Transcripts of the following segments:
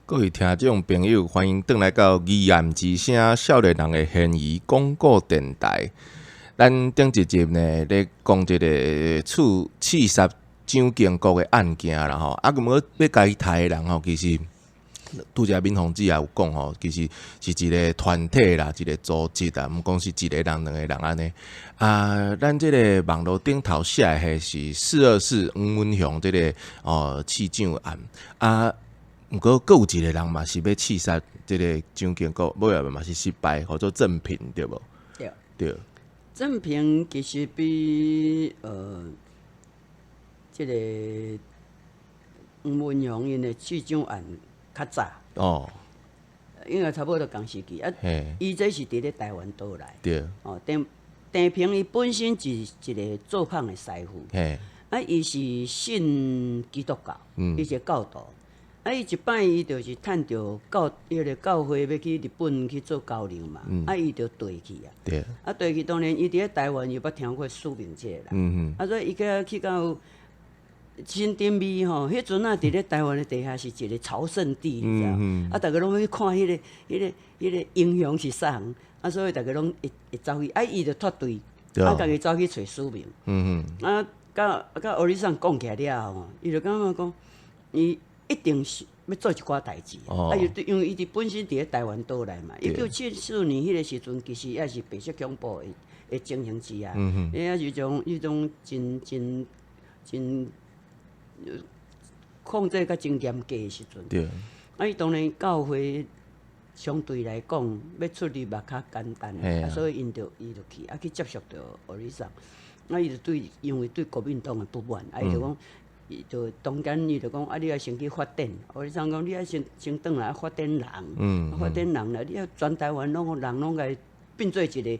各位听众朋友，欢迎回来到义岸之声少年人的嫌疑广告电台。咱顶一集呢，咧讲一个刺杀蒋经国的案件啦吼。啊，咁要甲伊杀的人吼，其实拄则敏宏姊也有讲吼，其实是一个团体啦，一个组织啦，毋讲是一个人、两个人安尼。啊，咱即个网络顶头写的是424黄文雄即个刺蒋案啊。毋过，阁有一个人嘛是要刺杀即个蒋经国，尾后嘛是失败，叫做郑平，对无？对。郑平其实比即个黄文雄因的刺蒋案较早。哦。因为差不多同时期啊，伊这是伫咧台湾倒来。对。哦，郑平伊本身是一个做胖的师傅。嘿。啊，伊是信基督教，伊是教徒。啊！伊一摆伊就是趁着迄个教会要去日本去做交流嘛，啊，伊就退去啊。对。啊，退去当然伊伫咧台湾又捌听过苏明这个人。啊，所以伊去到新店味吼，迄阵啊，伫咧台湾的地下是一个朝圣地，你知道？啊，逐个拢要去看迄个英雄是啥人，啊，所以逐个拢会走去，啊，伊就脱队，啊，家己走去找苏明。啊，甲欧里桑讲起来了吼，伊就感觉讲伊。一定是要做一寡代志，啊，因为伊本身伫咧台湾倒来嘛。1974年迄个时阵，其实也是白色恐怖的情形之下，也是迄种真控制甲真严格的时阵。对。啊，伊当然教会相对来讲要出入嘛较简单，啊，所以伊就去，啊去接受着欧里桑，啊，伊就因为对国民党的不满，啊，伊就讲。伊就中间，伊就讲啊，你要先去发展。我想讲，你要先转来发展人，发展人啦，你要全台湾人拢来变做一个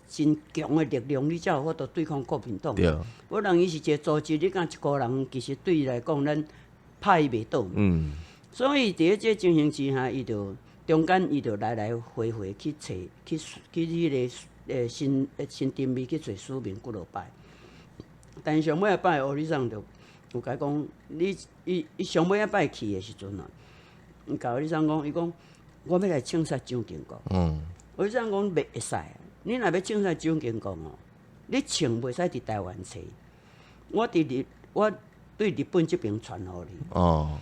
真强的力量，你才有法度对抗国民党。对。我人伊是一个组织，你讲一个人，其实对伊来讲，咱拍伊袂倒。所以伫即个情形之下，伊就中间伊就来回去找去迄个新店味去找苏明几落摆，但上尾一摆乌里桑就。有甲伊讲，伊上尾一摆去的时阵啊，伊甲乌里桑讲，伊讲我要来枪杀蒋经国。乌里桑讲袂使，你若要枪杀蒋经国哦，你枪袂使伫台湾找，我对日本这边传互你。啊，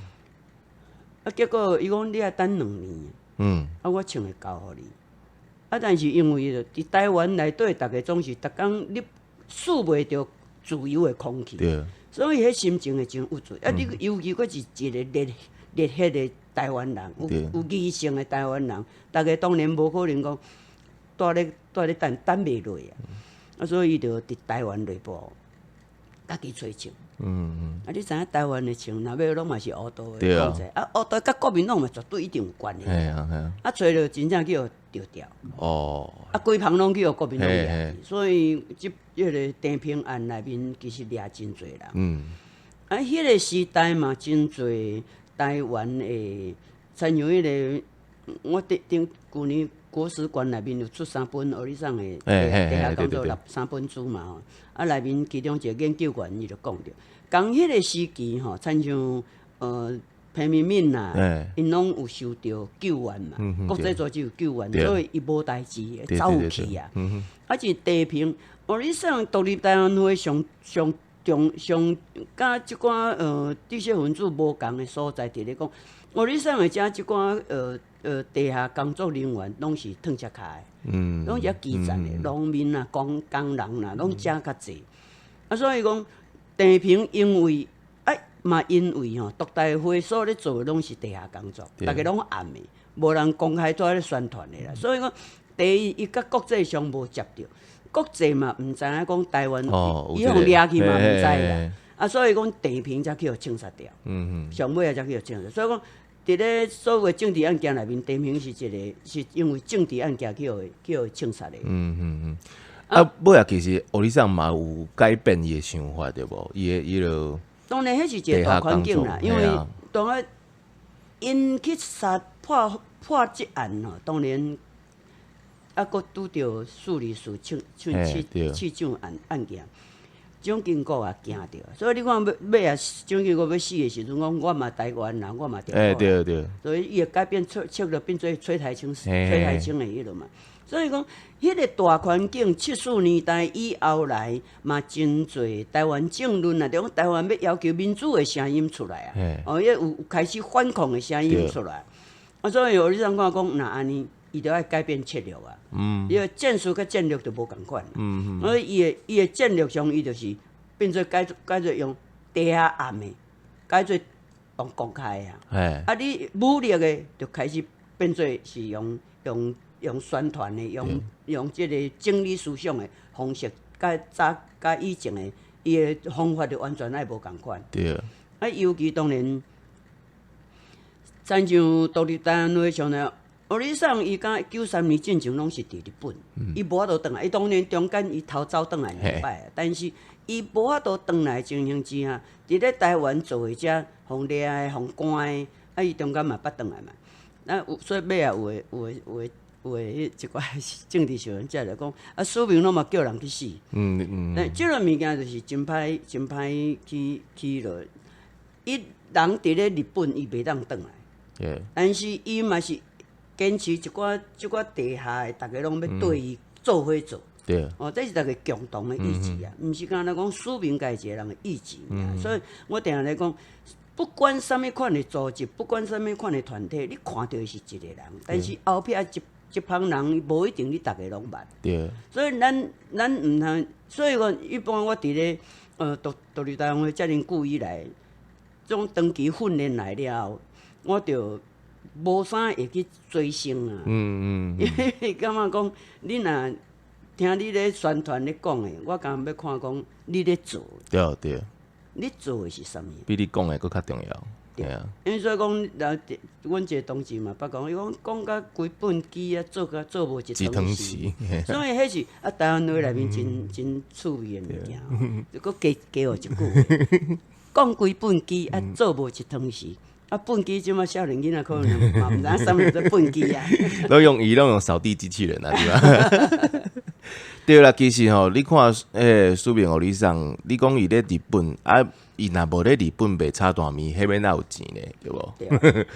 结果伊讲你要等2年。啊，我枪会交互你。啊，但是因为伫台湾内底，逐个总是逐工你输袂着自由的空气。对。所以，迄心情会真郁卒。啊，你尤其佫是一个热血的台湾人，有义性的台湾人，大家当然无可能讲待咧等袂落啊。啊，所以伊就伫台湾内部家己找枪。啊，你知影台湾的枪，若要拢嘛是乌道的控制。啊，乌道甲国民党嘛绝对一定有关系。啊，找着真正叫丢掉。啊，规旁拢去国民党掠去，所以迄个郑平案内面其实掠真侪人。啊，迄个时代嘛，真侪台湾的，参像迄个，我顶旧年国史馆内面有出3本欧里桑的地下工作3本书嘛吼。啊，内面其中一个研究员伊就讲着，讲迄个时期吼，参像彭明敏啦，因拢有受到救援嘛，国际组织有救援，所以伊无代志走有去啊。啊，是地平，欧里桑独立台湾会上甲即寡知识分子无共的所在，伫咧讲，欧里桑的遮即寡地下工作人员拢是脱车卡的，拢是基层的农民啊、工人啦，拢遮较济。啊，所以讲地平因为吼，独台会所咧做的拢是地下工作，大家拢暗的，无人公开在咧宣传的啦。所以讲，第一，伊甲国际上无接着，国际嘛毋知影讲台湾伊互掠去嘛毋知啦。啊，所以讲地平才去互枪杀掉，上尾才去互枪杀。所以讲，伫咧所有的政治案件内面，地平是因为政治案件去互枪杀的。啊，尾其实欧里桑嘛有改变伊的想法，对无？伊就。当然，迄是一个大环境啦，因为当然因去破这案吼，当然啊，佫拄着数理署刺蒋案件，蒋经国也惊着，所以你看尾啊，蒋经国要死的时阵，讲我嘛台湾人，我嘛中国人，对对，所以伊会改变策略变做崔台青的迄落嘛。所以讲，迄个大环境，74年代以后来嘛，真侪台湾政论啊，就讲台湾要求民主的声音出来啊，也有开始反抗的声音出来。所以有你通看讲，那安尼，伊就要改变策略啊。伊个战术甲战略就无共款。所以伊的战略上，伊就是变做改做用地下暗的，改做用公开啊。啊，你武力的就开始变做是用宣传的，用即个整理思想的方式，甲以前的伊的方法就完全爱无共款。对。啊，尤其当然，亲像独立台湾话上呢，学理上伊甲93年进前拢是伫日本，伊无法度转来。伊当然中间伊逃走转来2摆，但是伊无法度转来情形之下，伫咧台湾做诶遮，互掠诶，互关诶，啊，伊中间嘛捌转来嘛。那所以尾啊有诶一寡政治上人才来讲，啊，苏明拢嘛叫人去死。但即个物件就是真歹去落。伊人伫咧日本，伊袂当转来。但是伊嘛是坚持即寡地下诶，逐个拢要对伊做伙做。对。这是逐个共同诶意志啊，毋是干那讲苏明家一个人诶意志。所以我定来讲。不管啥物款的组织，不管啥物款的团体，你看到是一个人，但是后壁一帮人，无一定你逐个拢捌。对。所以咱毋通，所以我一般我伫咧独立台湾会遮尔久以来，种长期训练来了后，我就无啥会去追星啊。因为感觉讲你若听你咧宣传咧讲的，我刚要看讲你咧做。对。你做的是啥物？比你讲的佫较重要。对啊。因为所以讲，阮一个同事嘛，捌讲，伊讲甲规本机啊，做无一汤匙。所以迄是台湾话内面真趣味的物件，佫加学一句，讲规本机啊，做无一汤匙。啊，本机即马少年囡仔可能嘛毋知啥物做本机啊。拢用扫地机器人啊，对吧？对啦，其实吼，你看苏明互你送，你讲伊咧日本啊，伊若无咧日本卖炒大面，迄边哪有钱呢？对无？对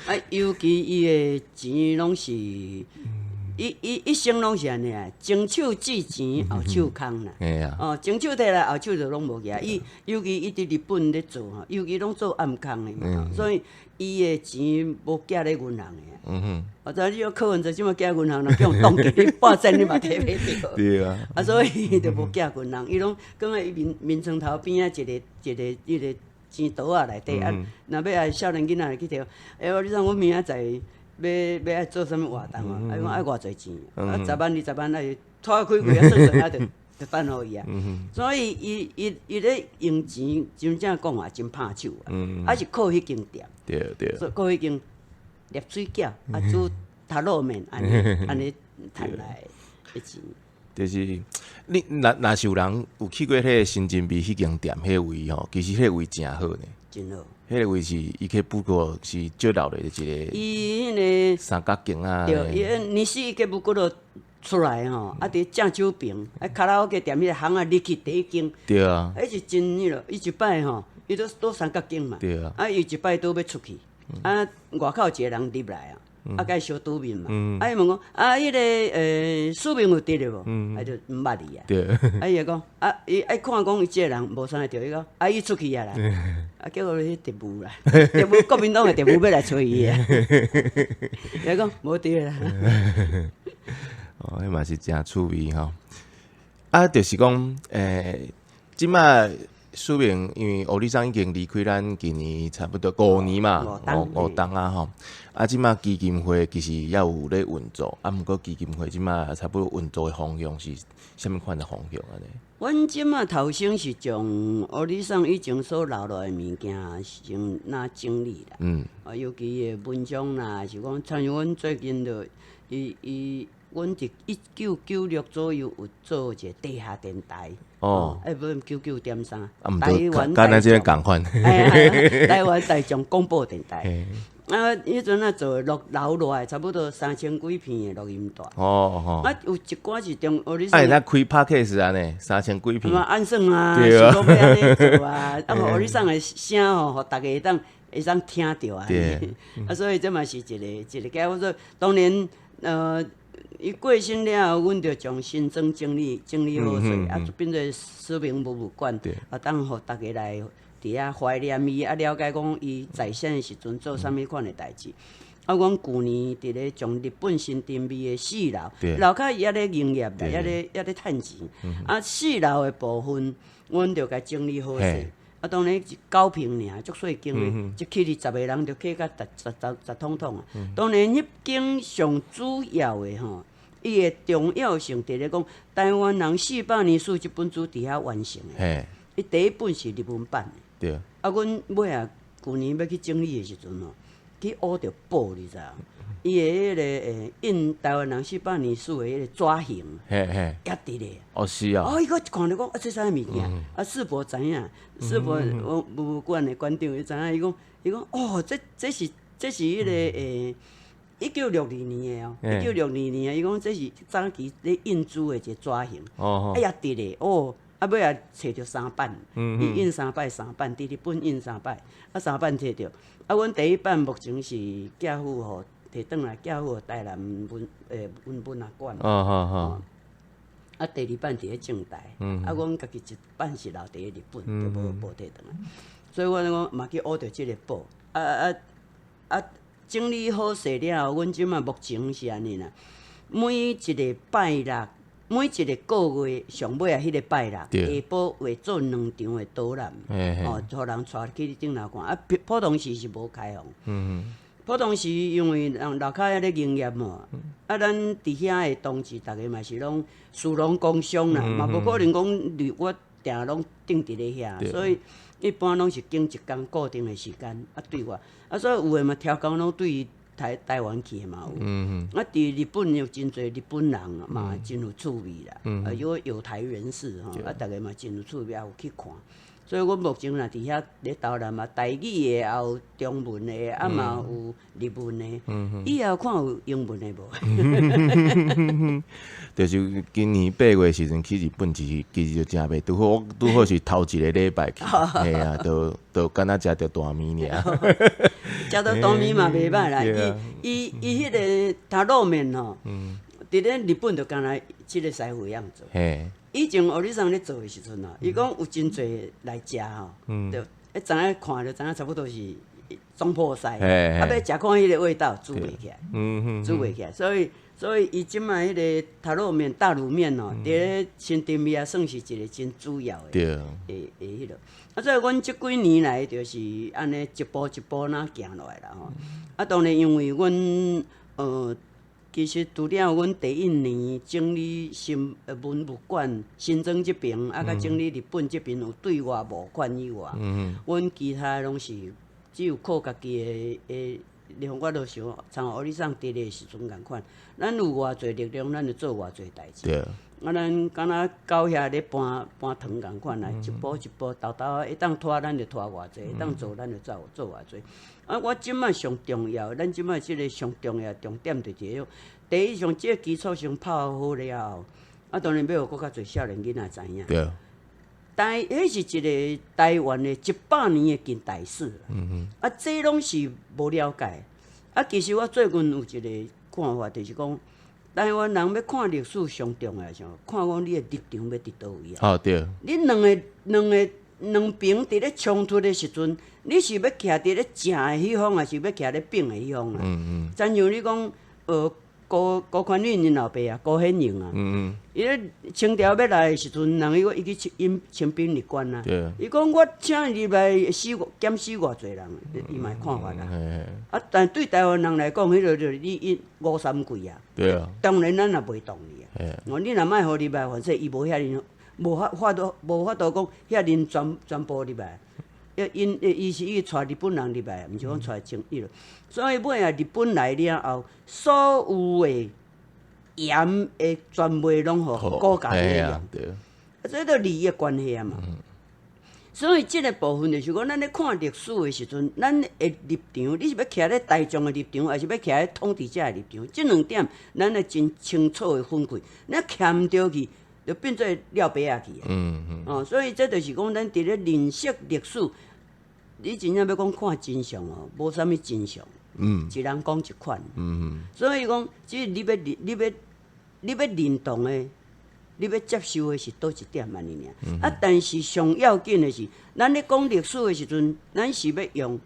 啊，尤其伊的钱拢是，一生拢是安尼啊，前手寄钱，后手空啦。前手摕来，后手就拢无去啊。尤其伊伫日本咧做吼，尤其拢做暗空的嘛，所以伊的钱无寄咧银行的。或者你要柯文哲即马寄银行，若叫人冻结你半仙，你嘛摕袂到。对啊。所以伊就无寄银行，伊拢放在伊面床头边啊，一个迄个钱刀啊内底啊。若要爱少年囡仔去摕，你知我明仔载要爱做啥物活动啊？讲爱偌济钱，10万20万爱拖开开啊，算啊就等互伊啊。所以伊咧用钱，真正讲啊，真拍手啊，啊是靠迄间店。对。所以靠迄间。摄水饺啊，煮塔肉面，安尼赚来的钱。就是你若是有人有去过迄个新珍味迄间店，迄位吼，其实迄位真好呢。真好。迄个位是伊去不过是最老的一个。伊迄个三角形啊。对，伊是伊去不过落出来吼，啊伫正酒边，卡拉 OK 店迄个行啊，入去第一间。对啊。迄是真迄落，伊一摆吼，伊都三角形嘛。对啊。伊一摆都要出去。外口一个人入来啊，甲伊小拄面嘛。伊问讲迄个苏明有伫咧无？就毋捌伊啊。对。伊就讲伊看讲伊即个人无啥会着，伊讲伊出去啊啦。结果迄特务啦，特务国民党的特务要来找伊啊。伊讲无伫啦。迄嘛是真趣味吼。就是讲即摆。苏明因为欧里桑已经离开咱今年差不多5年嘛，5档啊吼。即马基金会其实也有咧运作，毋过基金会即马差不多运作的方向是啥物款的方向安尼？阮即马头先是将欧里桑以前所留落的物件先拿整理啦。尤其伊的文章啦，是讲像阮最近就阮伫1996左右有做一个地下电台。不是99.3，台湾敢若即个共款。台湾大众广播电台。迄阵啊做录落来，差不多3000几片的录音带。有一寡是中学里。咱开 podcast 安尼，3000几片。安算啊，是讲要安尼做啊，学里送的声吼，互大家会当听着啊。所以这嘛是一个解。我说当年伊过身了后，阮就将新庄整理好势，就变做市民博物馆，当互大家来伫遐怀念伊，了解讲伊在线的时阵做啥物款的代志。阮旧年伫咧从日本新丁味的4楼，楼骹伊还咧营业咧，还咧趁钱。4楼的部分，阮就甲整理好势。当然是9坪尔，足细间的，一起20个人就起甲十通通啊。当然，迄间上主要的吼，伊的重要性伫咧讲，台湾人400年书这本书伫遐完成的。伊第一本是日文版的。对。阮尾啊，旧年要去整理的时阵吼，去挖着宝，你知影？伊的迄个印台湾人400年书的迄个纸形，也伫咧。是啊。伊个看着讲，这啥物件？世博知影，世博博物馆的馆长伊知影，伊讲，这是迄个1962年的哦，1962年的，伊讲这是早期咧印珠的一个纸形，也伫咧，尾也找着3版，伊印3版，伫日本印3版，3版找着。阮第一版目前是寄付互。摕转来寄付台南文学馆。第2版伫咧正台，阮家己一版是留伫咧日本，就无摕转来。所以阮讲嘛去挖着即个宝，整理好势了后，阮即马目前是安尼啦。每一个拜六，每一个个月上尾迄个拜六，下晡会做2场的导览，互人带去顶头看。普通时是无开放。普通时因为人楼骹还咧营业嘛，咱伫遐的同志，逐个嘛是拢属农工商啦，嘛无可能讲我定拢定伫咧遐，所以一般拢是经一工固定的时间对我，所以有诶嘛超工拢对台湾去嘛有，伫日本有真侪日本人嘛真有趣味啦，有台人士吼，逐个嘛真有趣味，也有去看。所以，阮目前若伫遐咧导览嘛，台语的也有中文的，嘛有日文的，以后看有英文的无？就是今年8月时阵去日本，其实就真袂拄好是头一个礼拜去，嘿啊，都敢若食着大面尔。食到大面嘛袂歹啦，伊迄个塔路面吼，伫咧日本就敢若即个师傅样做。以前学里上咧做的时阵伊讲有真侪来食吼，就知影看就知影差不多是总破西，要食看迄个味道煮袂起来，煮袂起来，所以伊即卖迄个塔路面、大卤面伫咧新店味算是一个真主要的，迄落。所以阮即几年来就是安尼一步一步行落来啦吼。当然因为阮其实除了阮第1年整理新文物馆新庄这边，甲整理日本这边有对外募款以外，阮其他拢是只有靠家己的连我都想，像学里上伫咧时阵共款，咱有偌侪力量，咱就做偌侪代志。咱敢若到遐咧搬糖共款啦，一步一步豆豆会当拖，咱就拖偌济；会当做，咱就做偌济。我即摆上重要，咱即摆即个上重要重点就伫第一，上即个基础上泡好了后，当然要互搁较侪少年囡仔知影。迄是一个台湾的100年的近代史。这拢是无了解。其实我最近有一个看法，就是讲，台湾人要看历史上重要啥？看讲你的立场要伫倒位啊。对。你两边伫咧冲突的时阵，你是要徛伫咧正的迄方，还是要徛咧扁的迄方啊？亲像你讲，高宽允因老爸啊，高显荣啊，伊咧清朝要来的时阵，人伊去清兵入关啊。伊讲我请入来减死偌侪人，伊嘛看法啦。但对台湾人来讲，迄个就是你5-3贵啊。当然咱也袂同意啊。你若莫互入来，反正伊无遐尼。无法度讲遐人全部入来，伊是伊带日本人入来，毋是讲带清伊咯。所以尾啊，日本来了后，所有的盐的全部拢互国家利用，这个利益关系啊嘛。所以即个部分就是讲，咱咧看历史的时阵，咱的立场，你是要徛咧大众的立场，还是要徛咧统治者的立场？即两点，咱会真清楚的分开。咱徛毋着去，就变做了白啊去。所以这就是讲，咱伫咧认识历史，你真正要讲看真相哦，无啥物真相。一人讲一款。所以讲，只是你要认同的。你要接受的是倒一点安尼尔，但是上要紧的是，咱咧讲历史的时阵，咱是要用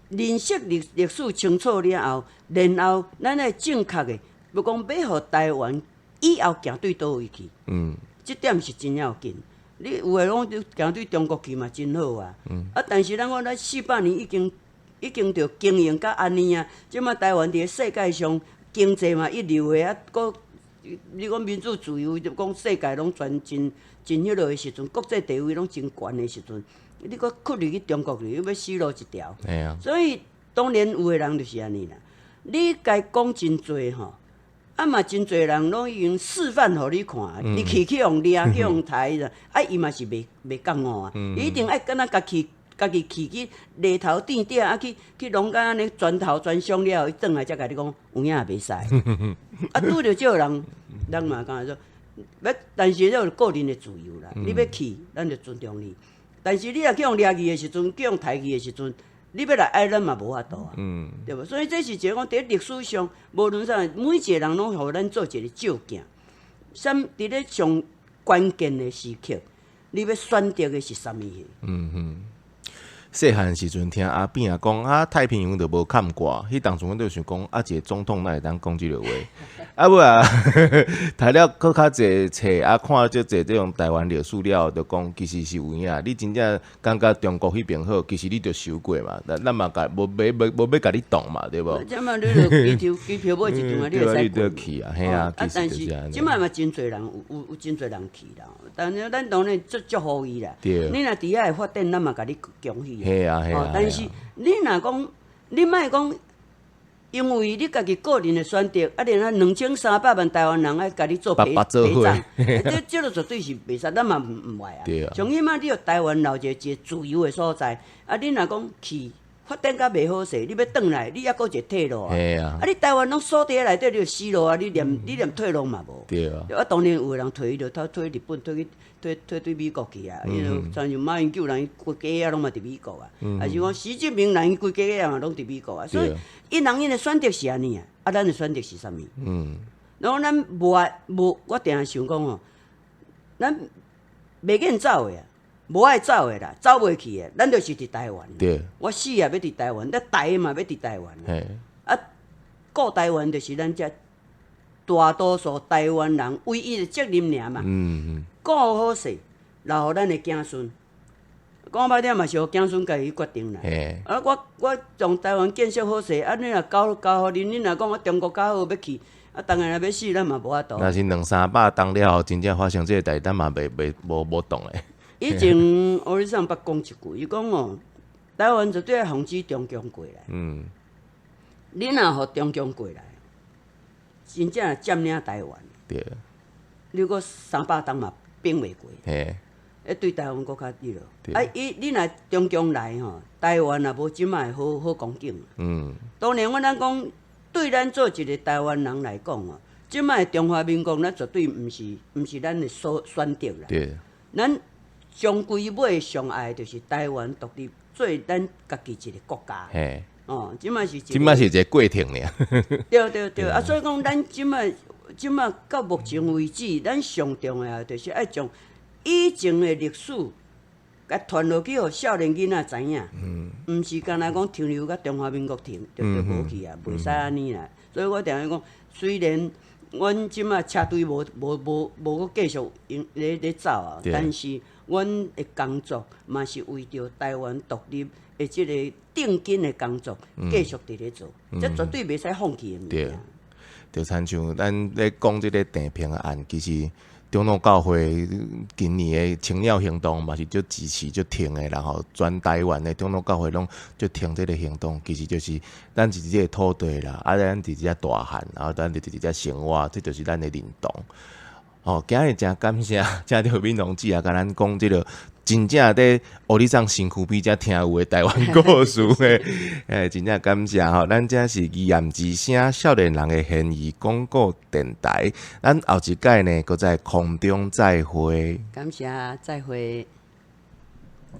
认识历史清楚了后，然后咱会正确的，要讲要互台湾以后行对倒位去。这点是真要紧。你有诶讲行对中国去嘛，真好啊。但是咱400年已经着经营甲安尼啊，即马台湾伫世界上经济嘛一流诶，佫。你讲民主自由，就讲世界拢全真迄落的时阵，国际地位拢真悬的时阵，你佫屈入去中国里，要死路一条。所以当然有的人就是安尼啦。你该讲真侪吼，嘛真侪人拢已经示范互你看，你去用掠，去用抬啦，伊嘛是袂讲误啊，伊一定爱敢若家己去犁头垫底，去弄甲安尼钻头钻伤了后，伊转来才甲你讲有影也袂使。拄着这人嘛讲说，但是这是个人的自由啦。你要去，咱就尊重你。但是你若去用掠去的时阵，去用抬去的时阵，你要来爱咱嘛无法度啊，对无？所以这是一个讲伫历史上，无论啥，每一个人拢互咱做一个照镜。伫咧上关键的时刻，你要选择的是啥物嘢？细汉时阵听阿扁讲太平洋就无坎挂，迄当时阮就想讲一个总统哪会当讲即个话？尾读了搁较济册看足济这种台湾历史了，就讲其实是有影。你真正感觉中国迄边好，其实你着受过嘛。咱嘛无要甲你动嘛，对无？即嘛你着机票买一张啊，你会使过去啊，嘿啊。但是即嘛嘛真侪人有真侪人去啦。但是咱当然祝福伊啦。你若伫遐会发展，咱嘛甲你恭喜。嘿啊。但是你若讲，你莫讲，因为你家己个人的选择，然后2300万台湾人爱甲你做陪葬，这个绝对是袂使，咱嘛唔爱啊。上起码你有台湾留一个自由的所在，你若讲去发展甲袂好势，你要转来，你还佫一个退路啊。你台湾拢锁伫内底，你就死路啊！你连退路嘛无。对啊。当然有人退就退日本，退对美国去啊。像马英九人规家拢嘛伫美国啊。还是讲习近平人规家嘛拢伫美国啊。所以因的选择是安尼啊，咱的选择是啥物？然后咱无，我定定想讲吼，咱袂瘾走的啊。无爱走的啦，走袂去的，咱就是伫台湾。对，我死也要伫台湾，咱台嘛要伫台湾。顾台湾就是咱遮大多数台湾人唯一的责任尔嘛。顾好势，留互咱的子孙。讲歹点嘛是互子孙家己决定啦。我从台湾建设好势，你若交互恁，你若讲中国较好要去，当然要死，咱嘛无法度。若是200-300当了后，真正发生这个代，咱嘛无动的。以前欧里桑捌讲一句，伊讲哦，台湾绝对要防止中共过来。你若互中共过来，真正占领台湾。对。你讲300当嘛并袂过。对台湾国较低落。你若中共来吼，台湾也无即摆好光景。当然，咱讲对咱做一个台湾人来讲哦，即摆中华民国咱绝对毋是咱的选择啦。对。咱上归尾上爱就是台湾独立，做咱家己一个国家。即摆是一个过程尔。对，所以讲咱即摆到目前为止，咱上重要就是爱将以前的历史，甲传落去，互少年囡仔知影。毋是干那讲停留甲中华民国停，就无去啊，袂使安尼啦。所以我定定讲，虽然阮即摆车队无搁继续咧走啊，但是阮的工作嘛是为着台湾独立的即个正经的工作，继续伫咧做，这绝对袂使放弃的物件。就亲像咱咧讲即个地平案，其实中央教会今年的青鸟行动嘛是足支持、足挺的，然后全台湾的中央教会拢足挺这个行动，其实就是咱是即个土地啦，咱伫遮大汉，然后咱伫遮生活，这就是咱的认同。今日真感谢，真着闽同志啊，甲咱讲即个真正伫互你上身躯边才听有诶台湾故事诶，真正感谢吼，咱这是义言之声少年人诶现役广告电台，咱后一届呢，搁在空中再会，感谢再会。